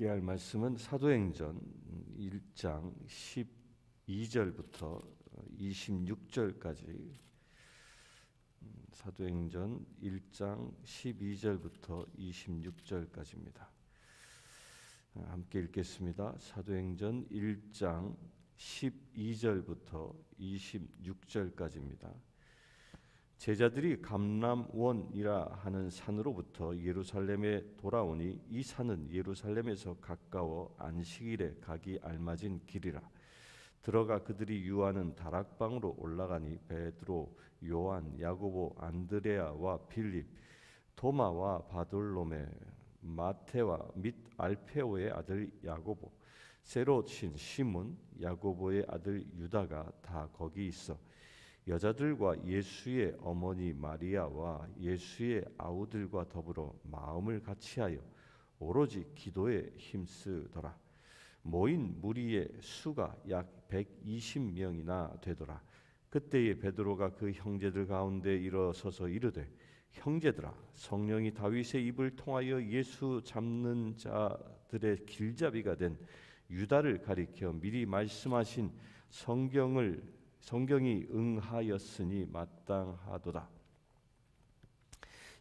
함께 할 말씀은 사도행전 1장 12절부터 26절까지 사도행전 1장 12절부터 26절까지입니다. 함께 읽겠습니다. 사도행전 1장 12절부터 26절까지입니다. 제자들이 감람원이라 하는 산으로부터 예루살렘에 돌아오니 이 산은 예루살렘에서 가까워 안식일에 가기 알맞은 길이라. 들어가 그들이 유하는 다락방으로 올라가니 베드로, 요한, 야고보, 안드레아와 빌립, 도마와 바돌로메, 마테와 및 알페오의 아들 야고보, 새로 친 시몬, 야고보의 아들 유다가 다 거기 있어 여자들과 예수의 어머니 마리아와 예수의 아우들과 더불어 마음을 같이하여 오로지 기도에 힘쓰더라. 모인 무리의 수가 약 120명이나 되더라. 그때에 베드로가 그 형제들 가운데 일어서서 이르되, 형제들아, 성령이 다윗의 입을 통하여 예수 잡는 자들의 길잡이가 된 유다를 가리켜 미리 말씀하신 성경이 응하였으니 마땅하도다.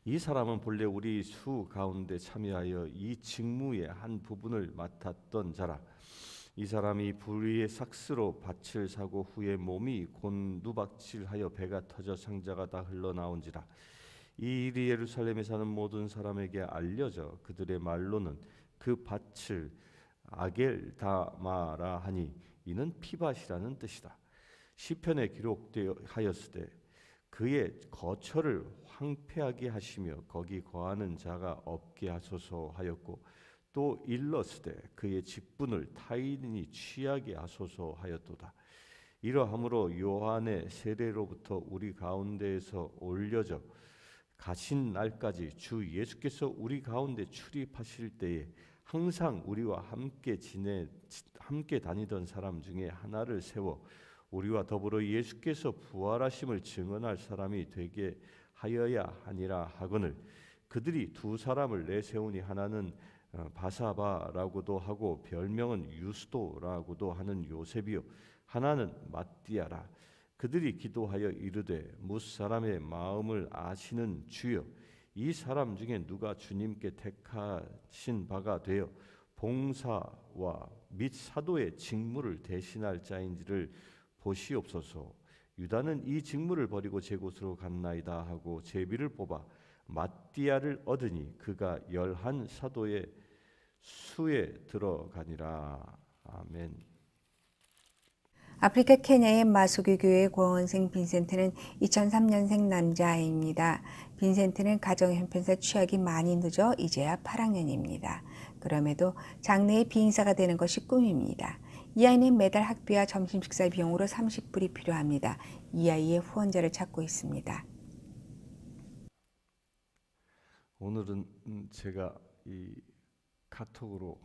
이 사람은 본래 우리 수 가운데 참여하여 이 직무의 한 부분을 맡았던 자라. 이 사람이 불의의 삭스로 밭을 사고 후에 몸이 곤두박질하여 배가 터져 상자가 다 흘러나온지라. 이 일이 예루살렘에 사는 모든 사람에게 알려져 그들의 말로는 그 밭을 아겔다마라 하니 이는 피밭이라는 뜻이다. 시편에 기록하였으되 그의 거처를 황폐하게 하시며 거기 거하는 자가 없게 하소서 하였고, 또 일렀으되 그의 직분을 타인이 취하게 하소서 하였도다. 이러함으로 요한의 세례로부터 우리 가운데에서 올려져 가신 날까지 주 예수께서 우리 가운데 출입하실 때에 항상 우리와 함께 다니던 사람 중에 하나를 세워 우리와 더불어 예수께서 부활하심을 증언할 사람이 되게 하여야 하니라 하거늘, 그들이 두 사람을 내세우니 하나는 바사바라고도 하고 별명은 유스도라고도 하는 요셉이요 하나는 마띠아라. 그들이 기도하여 이르되, 무사람의 마음을 아시는 주여, 이 사람 중에 누가 주님께 택하신 바가 되어 봉사와 및 사도의 직무를 대신할 자인지를 보시옵소서. 유다는 이 직무를 버리고 제 곳으로 갔나이다 하고 제비를 뽑아 마띠아를 얻으니 그가 11 사도의 수에 들어가니라. 아멘. 아프리카 케냐의 마수기 교회 고원생 빈센트는 2003년생 남자아이입니다. 빈센트는 가정 형편상 취학이 많이 늦어 이제야 8학년입니다. 그럼에도 장래의 비행사가 되는 것이 꿈입니다. 이 아이는 매달 학비와 점심 식사 비용으로 30불이 필요합니다. 이 아이의 후원자를 찾고 있습니다. 오늘은 제가 이 카톡으로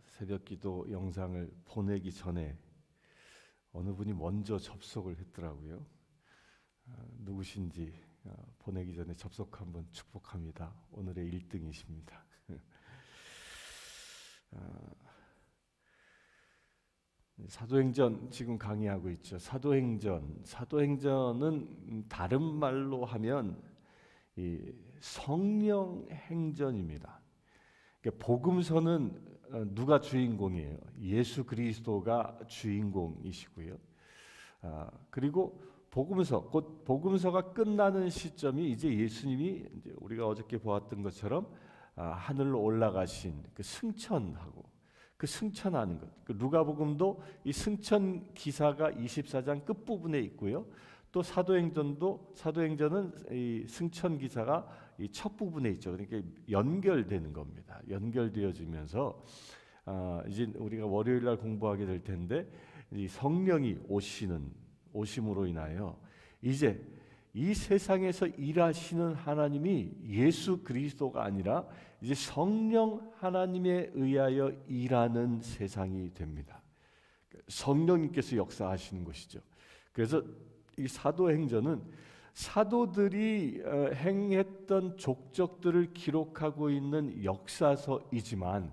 새벽기도 영상을 보내기 전에 어느 분이 먼저 접속을 했더라고요. 누구신지 보내기 전에 접속 한번 축복합니다. 오늘의 1등이십니다. 사도행전 지금 강의하고 있죠. 사도행전은 다른 말로 하면 이 성령 행전입니다. 그러니까 복음서는 누가 주인공이에요? 예수 그리스도가 주인공이시고요. 그리고 복음서가 끝나는 시점이 이제 예수님이 이제 우리가 어저께 보았던 것처럼 하늘로 올라가신 그 승천하고 그 승천하는 것. 그 누가복음도 이 승천 기사가 24장 끝 부분에 있고요. 또 사도행전은 이 승천 기사가 이 첫 부분에 있죠. 그러니까 연결되는 겁니다. 연결되어지면서 이제 우리가 월요일 날 공부하게 될 텐데, 이 성령이 오심으로 인하여 이제 이 세상에서 일하시는 하나님이 예수 그리스도가 아니라 이제 성령 하나님에 의하여 일하는 세상이 됩니다. 성령님께서 역사하시는 것이죠. 그래서 이 사도행전은 사도들이 행했던 족적들을 기록하고 있는 역사서이지만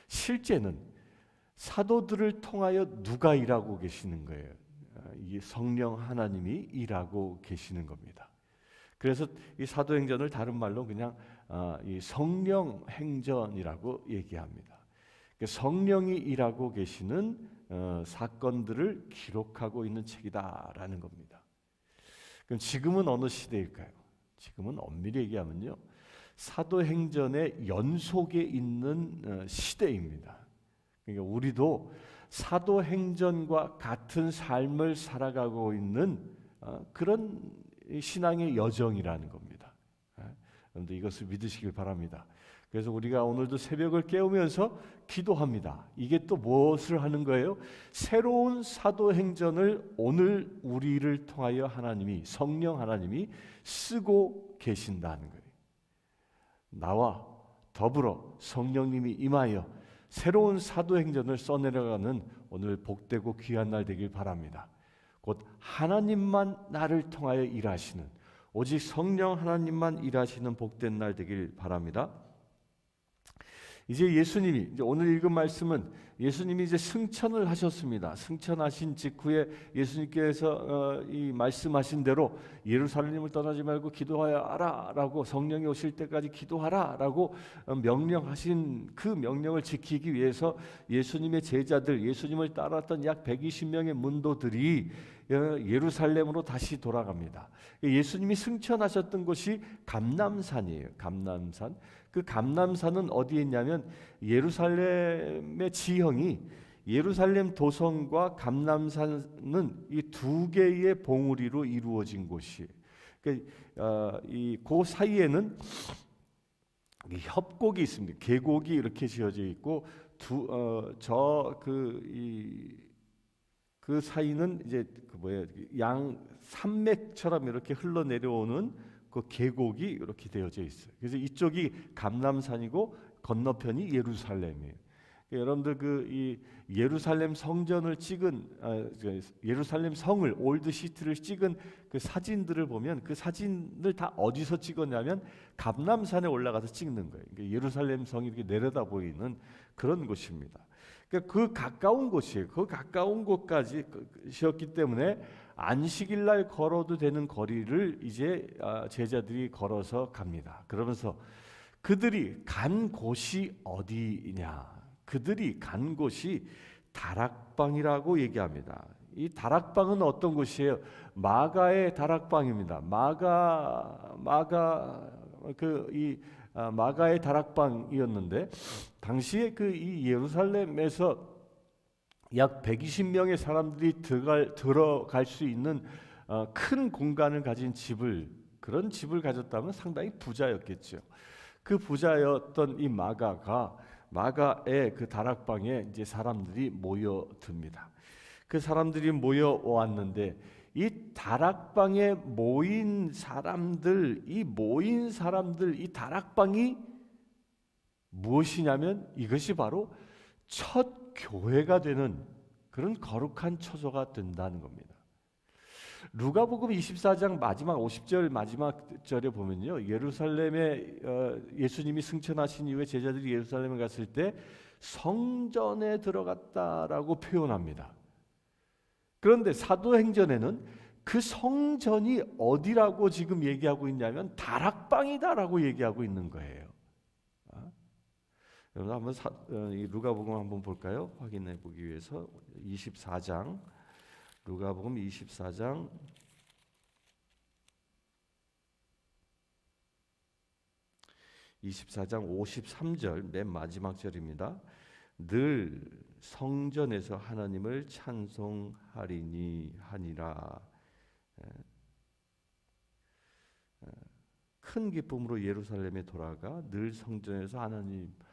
실제는 사도들을 통하여 누가 일하고 계시는 거예요? 이 성령 하나님이 일하고 계시는 겁니다. 그래서 이 사도행전을 다른 말로 그냥 이 성령 행전이라고 얘기합니다. 성령이 일하고 계시는 사건들을 기록하고 있는 책이다라는 겁니다. 그럼 지금은 어느 시대일까요? 지금은 엄밀히 얘기하면요, 사도행전의 연속에 있는 시대입니다. 그러니까 우리도 사도행전과 같은 삶을 살아가고 있는 그런 신앙의 여정이라는 겁니다. 여러분들 이것을 믿으시길 바랍니다. 그래서 우리가 오늘도 새벽을 깨우면서 기도합니다. 이게 또 무엇을 하는 거예요? 새로운 사도행전을 오늘 우리를 통하여 하나님이, 성령 하나님이 쓰고 계신다는 거예요. 나와 더불어 성령님이 임하여 새로운 사도행전을 써내려가는 오늘 복되고 귀한 날 되길 바랍니다. 곧 하나님만 나를 통하여 일하시는, 오직 성령 하나님만 일하시는 복된 날 되길 바랍니다. 이제 예수님이, 이제 오늘 읽은 말씀은 예수님이 이제 승천을 하셨습니다. 승천하신 직후에 예수님께서 이 말씀하신 대로 예루살렘을 떠나지 말고 기도하라라고, 성령이 오실 때까지 기도하라라고 명령하신 그 명령을 지키기 위해서 예수님의 제자들, 예수님을 따랐던 약 120명의 문도들이 예루살렘으로 다시 돌아갑니다. 예수님이 승천하셨던 곳이 감람산이에요. 감람산. 그 감람산은 어디에 있냐면 예루살렘의 지형이, 예루살렘 도성과 감람산은 이 두 개의 봉우리로 이루어진 곳이에요. 그 사이에는 협곡이 있습니다. 계곡이 이렇게 지어져 있고 그 사이는 이제 양 산맥처럼 이렇게 흘러내려오는 그 계곡이 이렇게 되어져 있어요. 그래서 이쪽이 감람산이고 건너편이 예루살렘이에요. 여러분들 이 예루살렘 성전을 찍은 예루살렘 성을, 올드 시티를 찍은 그 사진들을 보면 그 사진을 다 어디서 찍었냐면 감람산에 올라가서 찍는 거예요. 예루살렘 성이 이렇게 내려다 보이는 그런 곳입니다. 그 가까운 곳이에요. 그 가까운 곳까지였기 때문에 안식일 날 걸어도 되는 거리를 이제 제자들이 걸어서 갑니다. 그러면서 그들이 간 곳이 어디냐? 그들이 간 곳이 다락방이라고 얘기합니다. 이 다락방은 어떤 곳이에요? 마가의 다락방입니다. 마가의 다락방이었는데 당시에 이 예루살렘에서 약 120명의 사람들이 들어갈 수 있는 큰 공간을 가진 그런 집을 가졌다면 상당히 부자였겠죠. 그 부자였던 이 마가의 그 다락방에 이제 사람들이 모여듭니다. 그 사람들이 모여왔는데 이 다락방에 모인 사람들, 이 다락방이 무엇이냐면 이것이 바로 첫 교회가 되는 그런 거룩한 처소가 된다는 겁니다. 루가복음 24장 마지막 50절 마지막 절에 보면요, 예루살렘에 예수님이 승천하신 이후에 제자들이 예루살렘에 갔을 때 성전에 들어갔다라고 표현합니다. 그런데 사도행전에는 그 성전이 어디라고 지금 얘기하고 있냐면 다락방이다라고 얘기하고 있는 거예요. 여러분 한번 이 루가복음 한번 볼까요? 확인해 보기 위해서 24장, 루가복음 24장 53절 맨 마지막 절입니다. 늘 성전에서 하나님을 찬송하리니 하니라. 큰 기쁨으로 예루살렘에 돌아가 늘 성전에서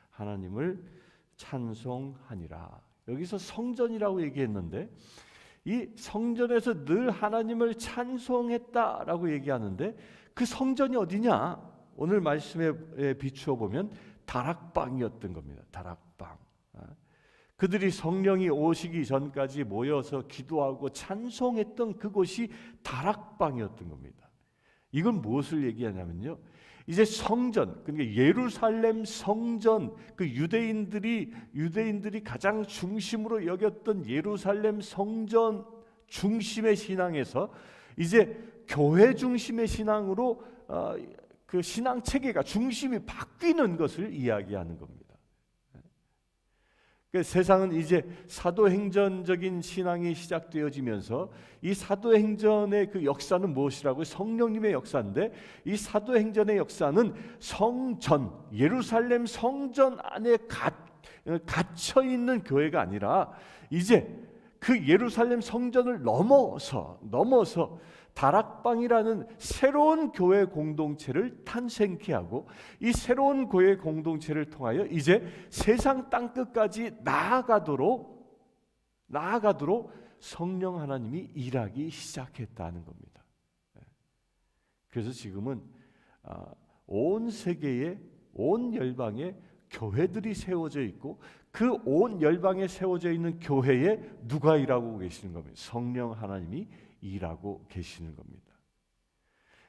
하나님을 찬송하니라. 여기서 성전이라고 얘기했는데 이 성전에서 늘 하나님을 찬송했다라고 얘기하는데 그 성전이 어디냐? 오늘 말씀에 비추어 보면 다락방이었던 겁니다. 다락방. 그들이 성령이 오시기 전까지 모여서 기도하고 찬송했던 그곳이 다락방이었던 겁니다. 이건 무엇을 얘기하냐면요, 이제 성전, 그러니까 예루살렘 성전, 그 유대인들이 가장 중심으로 여겼던 예루살렘 성전 중심의 신앙에서 이제 교회 중심의 신앙으로 그 신앙 체계가 중심이 바뀌는 것을 이야기하는 겁니다. 세상은 이제 사도행전적인 신앙이 시작되어지면서 이 사도행전의 그 역사는 무엇이라고요? 성령님의 역사인데, 이 사도행전의 역사는 성전, 예루살렘 성전 안에 갇혀 있는 교회가 아니라 이제 그 예루살렘 성전을 넘어서 다락방이라는 새로운 교회 공동체를 탄생케 하고, 이 새로운 교회 공동체를 통하여 이제 세상 땅끝까지 나아가도록 성령 하나님이 일하기 시작했다는 겁니다. 그래서 지금은 온 세계에, 온 열방에 교회들이 세워져 있고, 그 온 열방에 세워져 있는 교회에 누가 일하고 계시는 겁니다? 성령 하나님이 일하고 계시는 겁니다.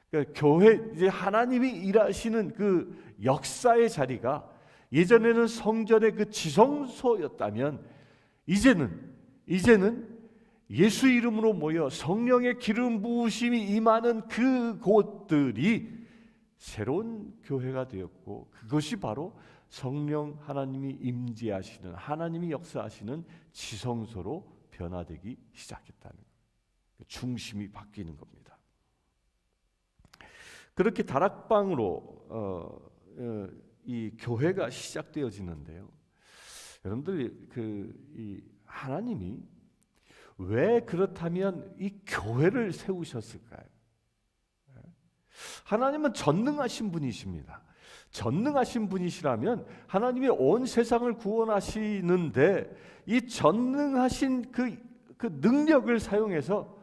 그러니까 교회, 이제 하나님이 일하시는 그 역사의 자리가 예전에는 성전의 그 지성소였다면, 이제는 예수 이름으로 모여 성령의 기름 부으심이 임하는 그곳들이 새로운 교회가 되었고, 그것이 바로 성령 하나님이 임재하시는, 하나님이 역사하시는 지성소로 변화되기 시작했다는 거예요. 중심이 바뀌는 겁니다. 그렇게 다락방으로 이 교회가 시작되어지는데요. 여러분들, 이 하나님이 왜 그렇다면 이 교회를 세우셨을까요? 하나님은 전능하신 분이십니다. 전능하신 분이시라면 하나님이 온 세상을 구원하시는데, 이 전능하신 그 능력을 사용해서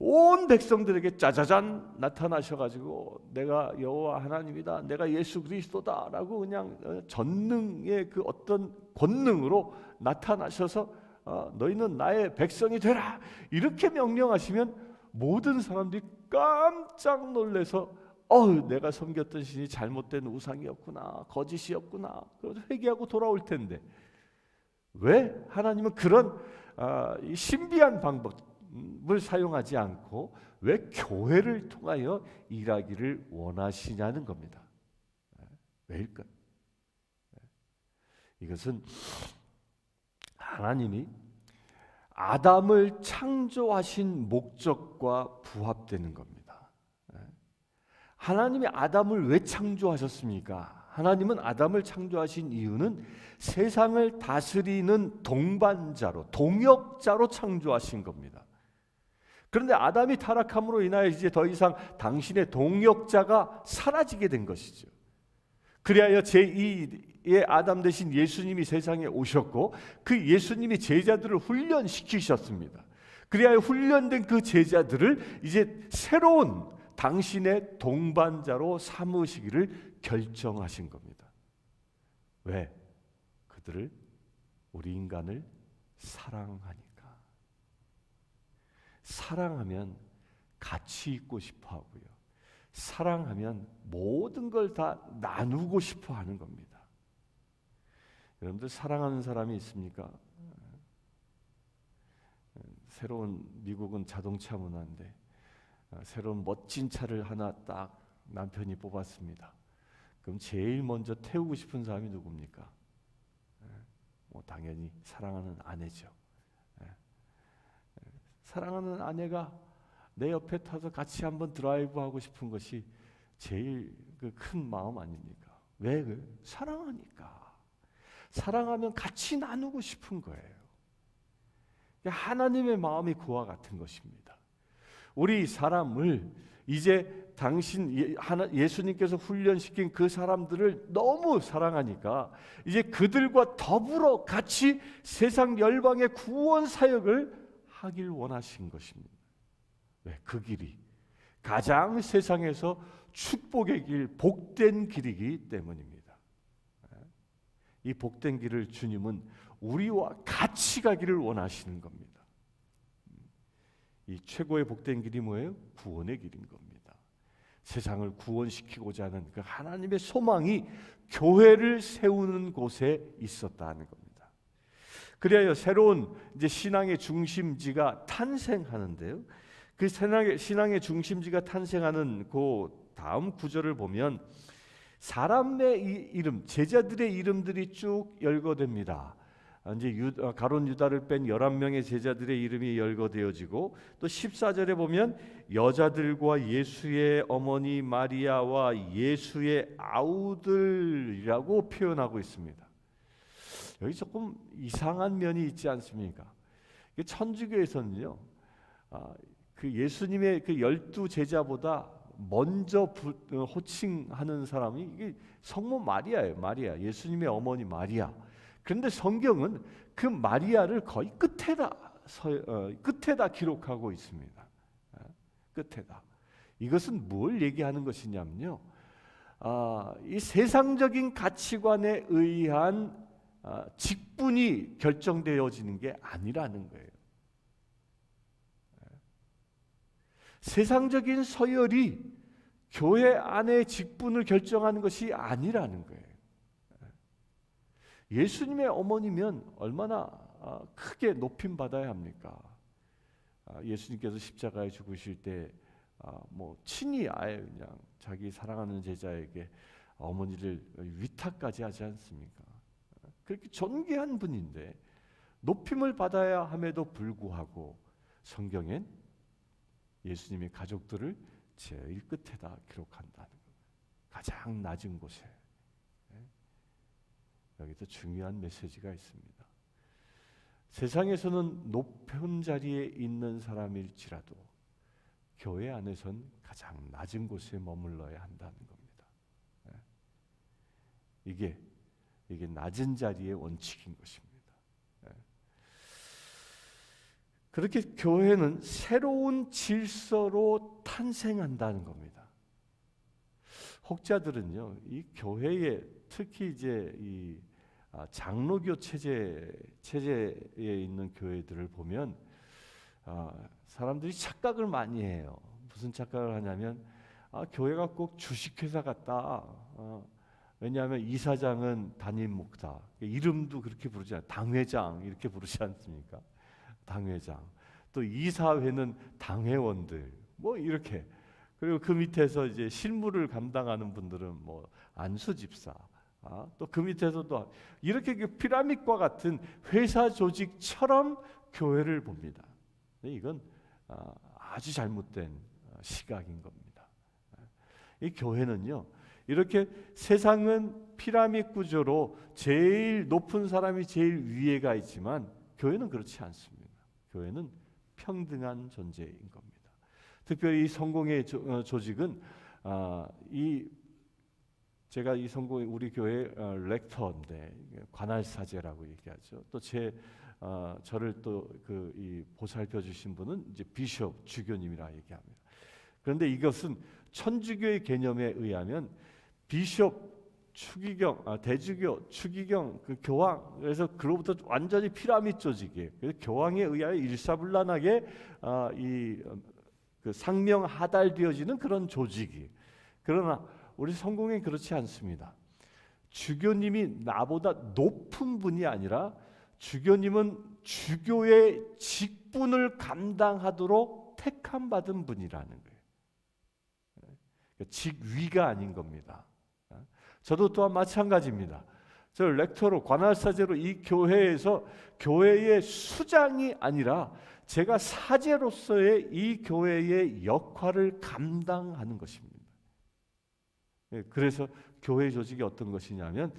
온 백성들에게 짜자잔 나타나셔가지고 내가 여호와 하나님이다, 내가 예수 그리스도다라고 그냥 전능의 그 어떤 권능으로 나타나셔서 너희는 나의 백성이 되라, 이렇게 명령하시면 모든 사람들이 깜짝 놀라서 내가 섬겼던 신이 잘못된 우상이었구나, 거짓이었구나, 그래서 회개하고 돌아올 텐데, 왜 하나님은 그런 신비한 방법을 사용하지 않고 왜 교회를 통하여 일하기를 원하시냐는 겁니다. 왜일까요? 이것은 하나님이 아담을 창조하신 목적과 부합되는 겁니다. 하나님이 아담을 왜 창조하셨습니까? 하나님은 아담을 창조하신 이유는 세상을 다스리는 동반자로, 동역자로 창조하신 겁니다. 그런데 아담이 타락함으로 인하여 이제 더 이상 당신의 동역자가 사라지게 된 것이죠. 그리하여 제2의 아담 대신 예수님이 세상에 오셨고, 그 예수님이 제자들을 훈련시키셨습니다. 그리하여 훈련된 그 제자들을 이제 새로운 당신의 동반자로 삼으시기를 결정하신 겁니다. 왜? 그들을, 우리 인간을 사랑하니까. 사랑하면 같이 있고 싶어 하고요. 사랑하면 모든 걸 다 나누고 싶어 하는 겁니다. 여러분들, 사랑하는 사람이 있습니까? 새로운, 미국은 자동차 문화인데 새로운 멋진 차를 하나 딱 남편이 뽑았습니다. 그럼 제일 먼저 태우고 싶은 사람이 누굽니까? 당연히 사랑하는 아내죠. 사랑하는 아내가 내 옆에 타서 같이 한번 드라이브하고 싶은 것이 제일 큰 마음 아닙니까? 왜? 사랑하니까. 사랑하면 같이 나누고 싶은 거예요. 하나님의 마음이 그와 같은 것입니다. 우리 사람을 이제 예수님께서 훈련시킨 그 사람들을 너무 사랑하니까 이제 그들과 더불어 같이 세상 열방의 구원 사역을 하길 원하신 것입니다. 왜? 그 길이 가장 세상에서 축복의 길, 복된 길이기 때문입니다. 이 복된 길을 주님은 우리와 같이 가기를 원하시는 겁니다. 이 최고의 복된 길이 뭐예요? 구원의 길인 겁니다. 세상을 구원시키고자 하는 그 하나님의 소망이 교회를 세우는 곳에 있었다는 겁니다. 그래야 새로운 이제 신앙의 중심지가 탄생하는데요. 그 신앙의 중심지가 탄생하는 그 다음 구절을 보면 사람의 이름, 제자들의 이름들이 쭉 열거됩니다. 이제 가룟 유다를 뺀 11명의 제자들의 이름이 열거되어지고, 또 14절에 보면 여자들과 예수의 어머니 마리아와 예수의 아우들이라고 표현하고 있습니다. 여기 조금 이상한 면이 있지 않습니까? 천주교에서는요, 그 예수님의 그 12 제자보다 먼저 호칭하는 사람이 이게 성모 마리아예요. 마리아, 예수님의 어머니 마리아. 그런데 성경은 그 마리아를 거의 끝에다 기록하고 있습니다. 끝에다. 이것은 뭘 얘기하는 것이냐면요, 이 세상적인 가치관에 의한 직분이 결정되어지는 게 아니라는 거예요. 세상적인 서열이 교회 안의 직분을 결정하는 것이 아니라는 거예요. 예수님의 어머니면 얼마나 크게 높임 받아야 합니까? 예수님께서 십자가에 죽으실 때 뭐 친히 아예 그냥 자기 사랑하는 제자에게 어머니를 위탁까지 하지 않습니까? 그렇게 존귀한 분인데 높임을 받아야 함에도 불구하고 성경엔 예수님의 가족들을 제일 끝에다 기록한다는 거예요. 가장 낮은 곳에. 여기서 중요한 메시지가 있습니다. 세상에서는 높은 자리에 있는 사람일지라도 교회 안에선 가장 낮은 곳에 머물러야 한다는 겁니다. 이게 낮은 자리의 원칙인 것입니다. 그렇게 교회는 새로운 질서로 탄생한다는 겁니다. 혹자들은요, 이 교회에 특히 이제 이 장로교 체제에 있는 교회들을 보면 사람들이 착각을 많이 해요. 무슨 착각을 하냐면 교회가 꼭 주식회사 같다. 왜냐하면 이사장은 담임 목사, 이름도 그렇게 부르지 않아요. 당회장 이렇게 부르지 않습니까? 당회장. 또 이사회는 당회원들 뭐 이렇게. 그리고 그 밑에서 이제 실무를 감당하는 분들은 뭐 안수 집사. 또 그 밑에서도 이렇게 피라밋과 같은 회사 조직처럼 교회를 봅니다. 이건 아주 잘못된 시각인 겁니다. 이 교회는요, 이렇게 세상은 피라밋 구조로 제일 높은 사람이 제일 위에가 있지만 교회는 그렇지 않습니다. 교회는 평등한 존재인 겁니다. 특별히 이 성공의 조직은 제가 이 성공 우리 교회 렉터인데 관할사제라고 얘기하죠. 또 저를 또 이 보살펴 주신 분은 이제 비숍 주교님이라 얘기합니다. 그런데 이것은 천주교의 개념에 의하면 비숍 대주교, 추기경, 그 교황, 그래서 그로부터 완전히 피라밋 조직이에요. 그래서 교황에 의하여 일사불란하게 그 상명하달되어지는 그런 조직이. 그러나 우리 성공은 그렇지 않습니다. 주교님이 나보다 높은 분이 아니라 주교님은 주교의 직분을 감당하도록 택함 받은 분이라는 거예요. 직위가 아닌 겁니다. 저도 또한 마찬가지입니다. 저 렉터로 관할사제로 이 교회에서 교회의 수장이 아니라 제가 사제로서의 이 교회의 역할을 감당하는 것입니다. 그래서 교회 조직이 어떤 것이냐면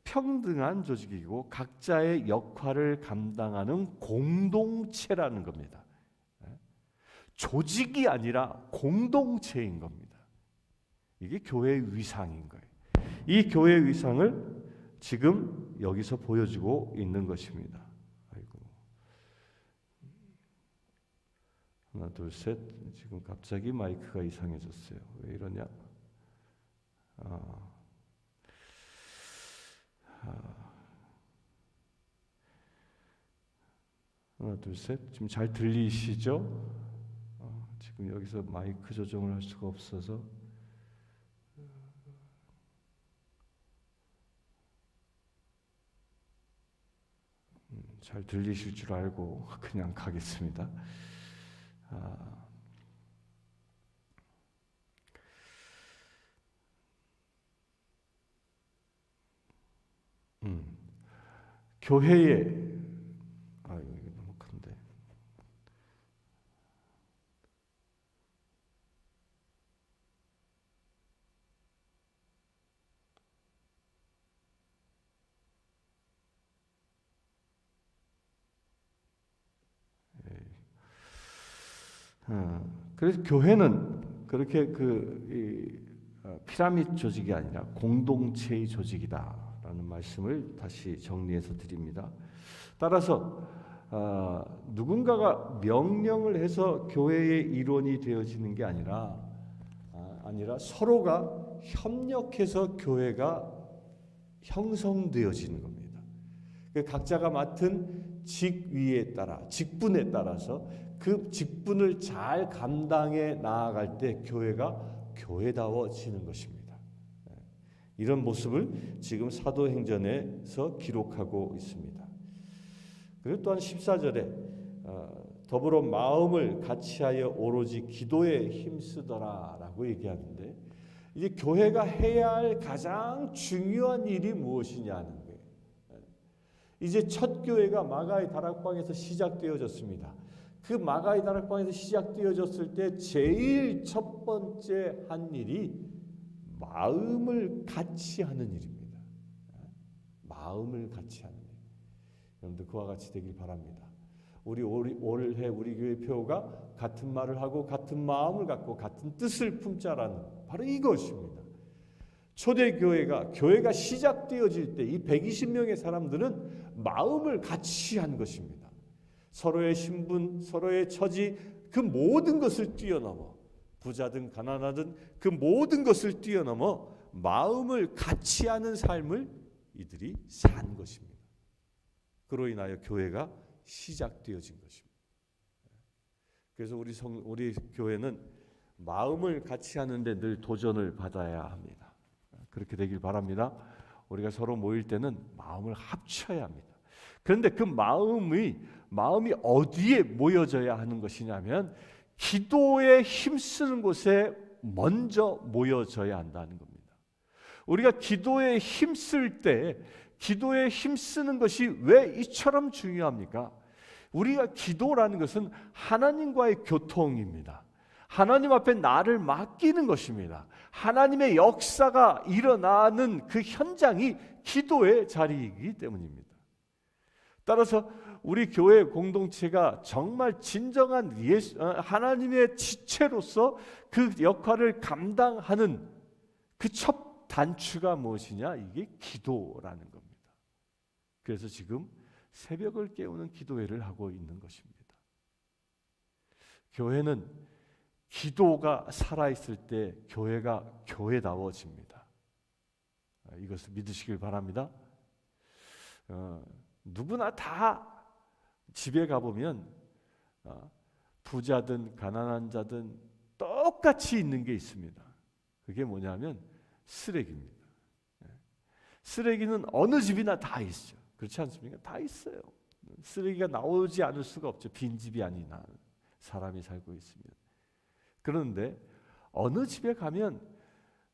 평등한 조직이고 각자의 역할을 감당하는 공동체라는 겁니다. 조직이 아니라 공동체인 겁니다. 이게 교회의 위상인 거예요. 이 교회의 위상을 지금 여기서 보여주고 있는 것입니다. 아이고. 하나, 둘, 셋. 지금 갑자기 마이크가 이상해졌어요. 왜 이러냐? 하나, 둘, 셋. 지금 잘 들리시죠? 지금 여기서 마이크 조정을 할 수가 없어서 잘 들리실 줄 알고 그냥 가겠습니다. 교회에 이게 너무 큰데. 그래서 교회는 그렇게 피라미드 조직이 아니라 공동체의 조직이다라는 말씀을 다시 정리해서 드립니다. 따라서 누군가가 명령을 해서 교회의 일원이 되어지는 게 아니라 서로가 협력해서 교회가 형성되어지는 겁니다. 각자가 맡은 직위에 따라, 직분에 따라서 그 직분을 잘 감당해 나아갈 때 교회가 교회다워지는 것입니다. 이런 모습을 지금 사도행전에서 기록하고 있습니다. 그리고 또한 14절에 더불어 마음을 같이하여 오로지 기도에 힘쓰더라라고 얘기하는데, 이제 교회가 해야 할 가장 중요한 일이 무엇이냐 하는 거예요. 이제 첫 교회가 마가의 다락방에서 시작되어졌습니다. 그 마가의 다락방에서 시작되어졌을 때 제일 첫 번째 한 일이 마음을 같이 하는 일입니다. 마음을 같이 하는 일. 여러분들 그와 같이 되길 바랍니다. 올해 우리 교회 표가 같은 말을 하고 같은 마음을 갖고 같은 뜻을 품자라는 바로 이것입니다. 교회가 시작되어질 때 이 120명의 사람들은 마음을 같이 한 것입니다. 서로의 신분, 서로의 처지, 그 모든 것을 뛰어넘어, 부자든 가난하든 그 모든 것을 뛰어넘어 마음을 같이 하는 삶을 이들이 산 것입니다. 그로 인하여 교회가 시작되어진 것입니다. 그래서 우리 교회는 마음을 같이 하는데 늘 도전을 받아야 합니다. 그렇게 되길 바랍니다. 우리가 서로 모일 때는 마음을 합쳐야 합니다. 그런데 그 마음이 어디에 모여져야 하는 것이냐면 기도에 힘쓰는 곳에 먼저 모여져야 한다는 겁니다. 우리가 기도에 힘쓸 때, 기도에 힘쓰는 것이 왜 이처럼 중요합니까? 우리가 기도라는 것은 하나님과의 교통입니다. 하나님 앞에 나를 맡기는 것입니다. 하나님의 역사가 일어나는 그 현장이 기도의 자리이기 때문입니다. 따라서 우리 교회 공동체가 정말 진정한 하나님의 지체로서 그 역할을 감당하는 그 첫 단추가 무엇이냐? 이게 기도라는 겁니다. 그래서 지금 새벽을 깨우는 기도회를 하고 있는 것입니다. 교회는 기도가 살아있을 때 교회가 교회다워집니다. 이것을 믿으시길 바랍니다. 누구나 다 집에 가보면 부자든 가난한 자든 똑같이 있는 게 있습니다. 그게 뭐냐면 쓰레기입니다. 쓰레기는 어느 집이나 다 있죠. 그렇지 않습니까? 다 있어요. 쓰레기가 나오지 않을 수가 없죠. 빈집이 아닌 사람이 살고 있으면. 그런데 어느 집에 가면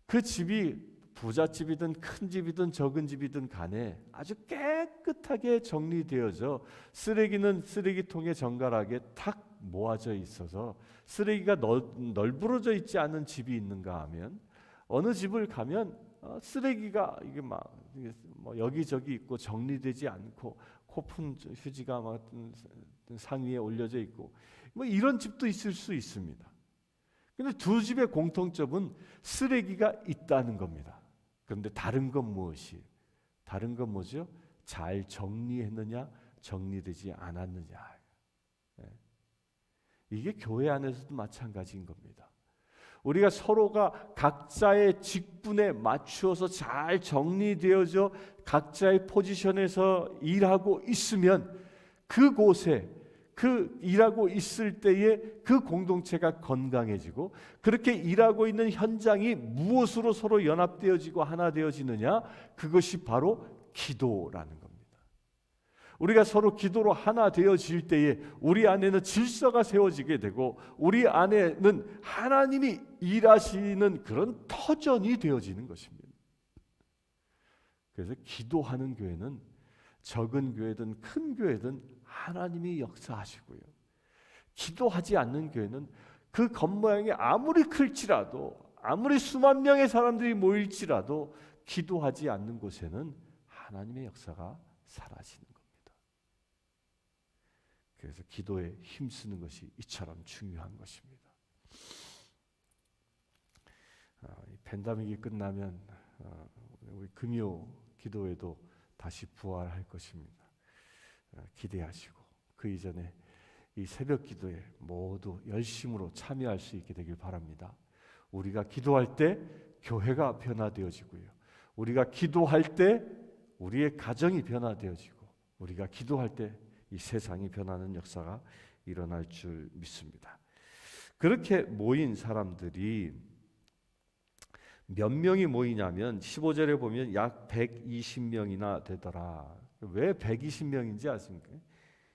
그 집이 부잣집이든 큰 집이든 적은 집이든 간에 아주 깨끗하게 정리되어져 쓰레기는 쓰레기통에 정갈하게 탁 모아져 있어서 쓰레기가 널브러져 있지 않은 집이 있는가 하면, 어느 집을 가면 쓰레기가 이게 막 여기저기 있고 정리되지 않고 코푼 휴지가 막 상위에 올려져 있고 이런 집도 있을 수 있습니다. 그런데 두 집의 공통점은 쓰레기가 있다는 겁니다. 그런데 다른 건 무엇이? 다른 건 뭐죠? 잘 정리했느냐, 정리되지 않았느냐. 이게 교회 안에서도 마찬가지인 겁니다. 우리가 서로가 각자의 직분에 맞추어서 잘 정리되어져 각자의 포지션에서 일하고 있으면 그곳에 그 일하고 있을 때에 그 공동체가 건강해지고, 그렇게 일하고 있는 현장이 무엇으로 서로 연합되어지고 하나 되어지느냐? 그것이 바로 기도라는 겁니다. 우리가 서로 기도로 하나 되어질 때에 우리 안에는 질서가 세워지게 되고 우리 안에는 하나님이 일하시는 그런 터전이 되어지는 것입니다. 그래서 기도하는 교회는 적은 교회든 큰 교회든 하나님이 역사하시고요. 기도하지 않는 교회는 그 겉모양이 아무리 클지라도 아무리 수만 명의 사람들이 모일지라도 기도하지 않는 곳에는 하나님의 역사가 사라지는 겁니다. 그래서 기도에 힘쓰는 것이 이처럼 중요한 것입니다. 팬데믹이 끝나면 우리 금요 기도회도 다시 부활할 것입니다. 기대하시고 그 이전에 이 새벽 기도에 모두 열심으로 참여할 수 있게 되길 바랍니다. 우리가 기도할 때 교회가 변화되어지고요. 우리가 기도할 때 우리의 가정이 변화되어지고 우리가 기도할 때 이 세상이 변하는 역사가 일어날 줄 믿습니다. 그렇게 모인 사람들이 몇 명이 모이냐면 15절에 보면 약 120명이나 되더라. 왜 120명인지 아십니까?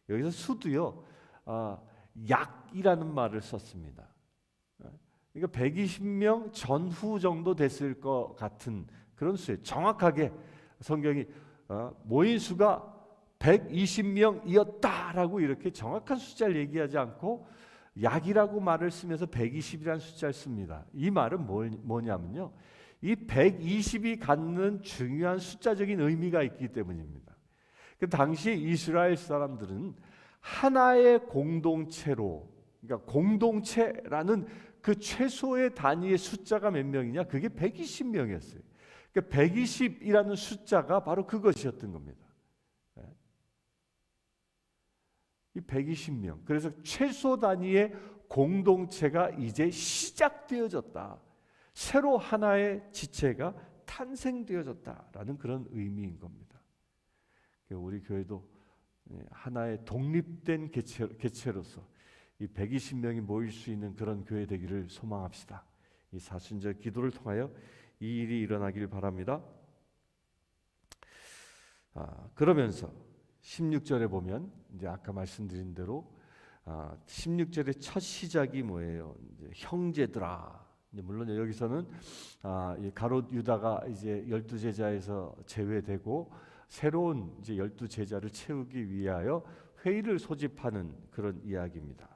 여기서 수도요. 약이라는 말을 썼습니다. 그러니까 120명 전후 정도 됐을 것 같은 그런 수예요. 정확하게 성경이 모인 수가 120명이었다라고 이렇게 정확한 숫자를 얘기하지 않고 약이라고 말을 쓰면서 120이라는 숫자를 씁니다. 이 말은 뭐냐면요. 이 120이 갖는 중요한 숫자적인 의미가 있기 때문입니다. 그 당시 이스라엘 사람들은 하나의 공동체로, 그러니까 공동체라는 그 최소의 단위의 숫자가 몇 명이냐? 그게 120명이었어요. 그러니까 120이라는 숫자가 바로 그것이었던 겁니다. 이 120명. 그래서 최소 단위의 공동체가 이제 시작되어졌다. 새로 하나의 지체가 탄생되어졌다라는 그런 의미인 겁니다. 우리 교회도 하나의 독립된 개체로서 이 120명이 모일 수 있는 그런 교회 되기를 소망합시다. 이 사순절 기도를 통하여 이 일이 일어나길 바랍니다. 그러면서 16절에 보면 이제 아까 말씀드린 대로 16절의 첫 시작이 뭐예요? 이제 형제들아. 물론 여기서는 가롯 유다가 이제 12제자에서 제외되고 새로운 이제 12제자를 채우기 위하여 회의를 소집하는 그런 이야기입니다.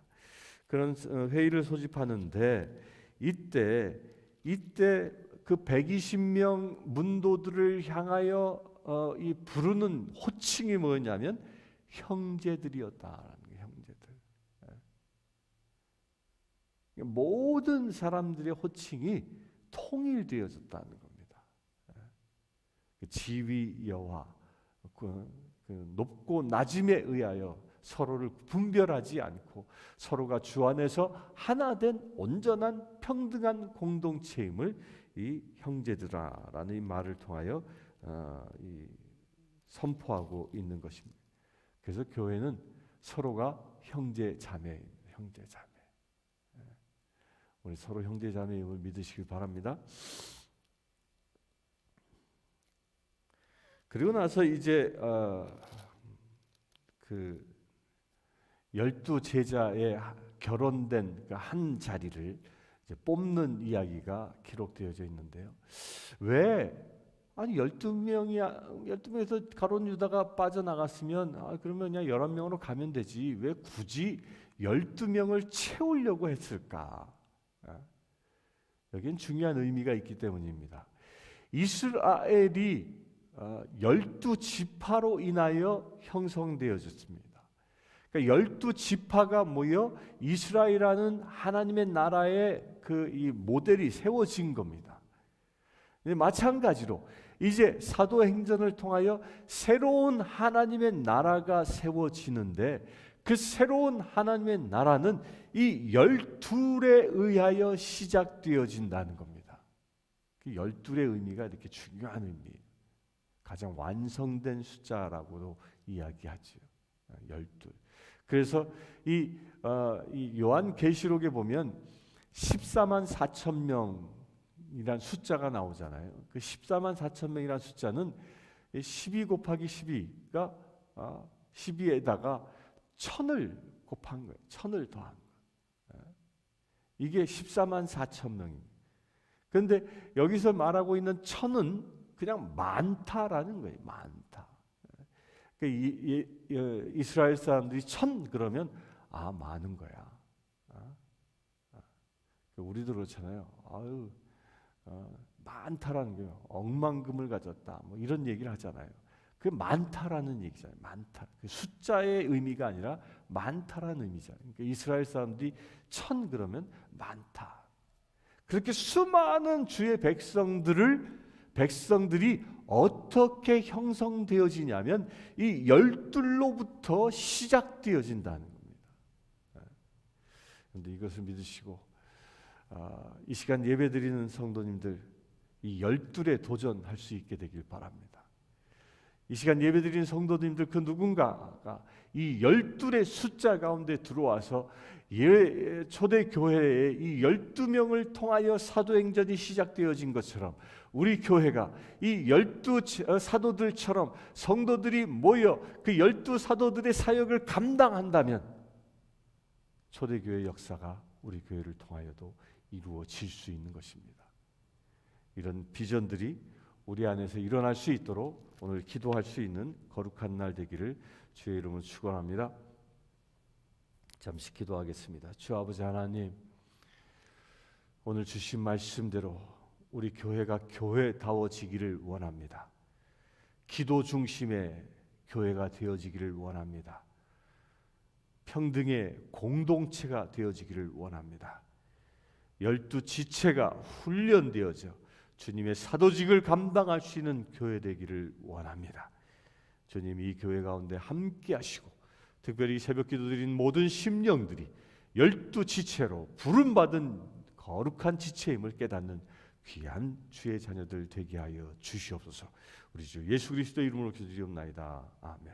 그런 회의를 소집하는데 이때 그 120명 문도들을 향하여 이 부르는 호칭이 뭐냐면 형제들이었다라는 게 형제들. 모든 사람들의 호칭이 통일되어졌다는 겁니다. 지위 여하, 그 높고 낮음에 의하여 서로를 분별하지 않고 서로가 주 안에서 하나된 온전한 평등한 공동체임을 이 형제들아라는 이 말을 통하여 선포하고 있는 것입니다. 그래서 교회는 서로가 형제 자매입니다. 형제 자매. 우리 서로 형제 자매임을 믿으시길 바랍니다. 그리고 나서 이제 그 12제자의 결혼된 한 자리를 이제 뽑는 이야기가 기록되어져 있는데요. 왜 12명에서 가롯 유다가 빠져나갔으면 그러면 그냥 11명으로 가면 되지 왜 굳이 12명을 채우려고 했을까? 여기엔 중요한 의미가 있기 때문입니다. 이스라엘이 12지파로 인하여 형성되어졌습니다. 그러니까 12지파가 모여 이스라엘이라는 하나님의 나라의 이 모델이 세워진 겁니다. 마찬가지로 이제 사도행전을 통하여 새로운 하나님의 나라가 세워지는데 그 새로운 하나님의 나라는 이 12에 의하여 시작되어진다는 겁니다. 그 12의 의미가 이렇게 중요한 의미예요. 가장 완성된 숫자라고도 이야기하죠. 12. 그래서 이 요한계시록에 보면 14만 4천 명이란 숫자가 나오잖아요. 그 14만 4천 명이란 숫자는 12 곱하기 12가 12에다가 1000을 곱한 거예요. 1000을 더한 거예요. 이게 14만 4천 명입니다. 그런데 여기서 말하고 있는 1000은 그냥 많다라는 거예요. 많다. 이스라엘 사람들이 1000 그러면 많은 거야. 우리도 그렇잖아요. 많다라는 게 억만금을 가졌다. 뭐 이런 얘기를 하잖아요. 그 많다라는 얘기잖아요. 많다. 그 숫자의 의미가 아니라 많다라는 의미잖아요. 그러니까 이스라엘 사람들이 1000 그러면 많다. 그렇게 수많은 주의 백성들이 어떻게 형성되어지냐면 이 열둘로부터 시작되어진다는 겁니다. 그런데 이것을 믿으시고 이 시간 예배드리는 성도님들 이 열둘에 도전할 수 있게 되길 바랍니다. 이 시간 예배드리는 성도님들 그 누군가가 이 열둘의 숫자 가운데 들어와서 초대교회의 이 12명을 통하여 사도행전이 시작되어진 것처럼 우리 교회가 이 12 사도들처럼 성도들이 모여 그 12 사도들의 사역을 감당한다면 초대교회 역사가 우리 교회를 통하여도 이루어질 수 있는 것입니다. 이런 비전들이 우리 안에서 일어날 수 있도록 오늘 기도할 수 있는 거룩한 날 되기를 주의 이름으로 축원합니다. 잠시 기도하겠습니다. 주 아버지 하나님, 오늘 주신 말씀대로 우리 교회가 교회다워지기를 원합니다. 기도 중심의 교회가 되어지기를 원합니다. 평등의 공동체가 되어지기를 원합니다. 12 지체가 훈련되어져 주님의 사도직을 감당할 수 있는 교회 되기를 원합니다. 주님, 이 교회 가운데 함께 하시고 특별히 새벽 기도 드린 모든 심령들이 12 지체로 부름받은 거룩한 지체임을 깨닫는 귀한 주의 자녀들 되게 하여 주시옵소서. 우리 주 예수 그리스도의 이름으로 기도드리옵나이다. 아멘.